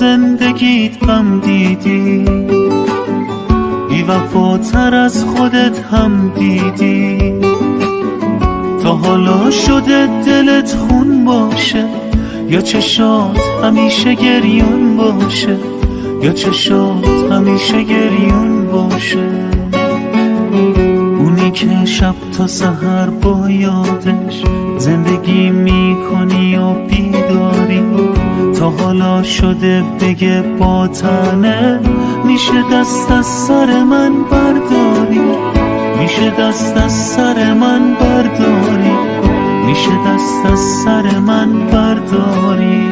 زندگیت غم دیدی، بی وفاتر از خودت هم دیدی. تا حالا شده دلت خون باشه، یا چشات همیشه گریون باشه، یا چشات همیشه گریون باشه. اونی که شب تا سحر با یادش زندگی میکنی و بیداری، تا حالا شده بگه با تنه میشه دست از سر من برداری، میشه دست از سر من برداری، میشه دست از سر من برداری.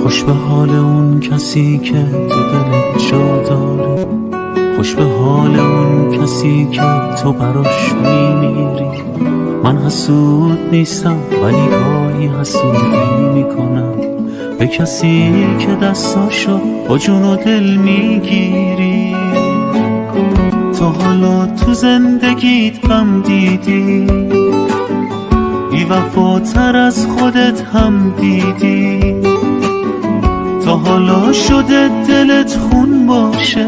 خوش به حال اون کسی که تو دلت جا داره، خوش به حال اون کسی که تو براش میمیری. من حسود نیستم ولی گاهی حسودی میکنم به کسی که دستاشو با جون و دل میگیری. تا حالا تو زندگیت غم دیدی، بی وفاتر از خودت هم دیدی. تا حالا شده دلت خون باشه،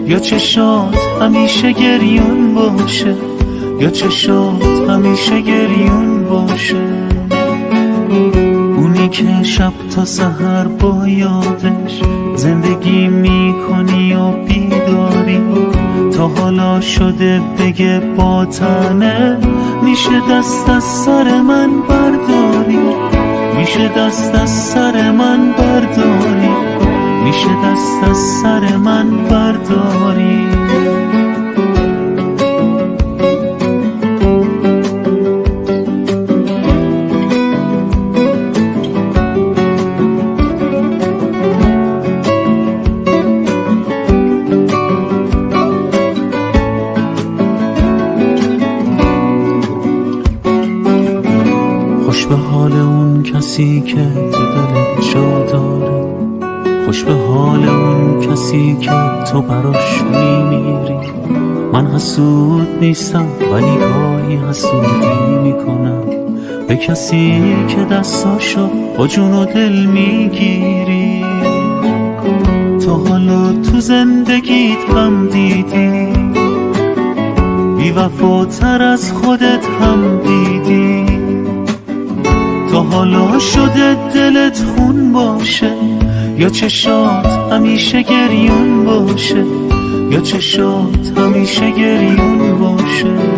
یا چشات همیشه گریون باشه، یا چشات همیشه گریون باشه. اونی که شب تا سحر با یادش زندگی میکنی و بیداری، تا حالا شده بگه با تنه میشه دست از سر من برداری، میشه دست از سر من برداری، میشه دست از سر من برداری. خوش به حال اون کسی که تو دلت جا داره، خوش به حال اون کسی که تو براش میمیری. من حسود نیستم ولی گاهی حسودی میکنم به کسی که دستاشو با جون و دل میگیری. تا حالا تو زندگیت غم دیدی، بی وفاتر از خودت هم دیدی. تا حالا شده دلت خون باشه، یا چشات همیشه گریون باشه، یا چشات همیشه گریون باشه.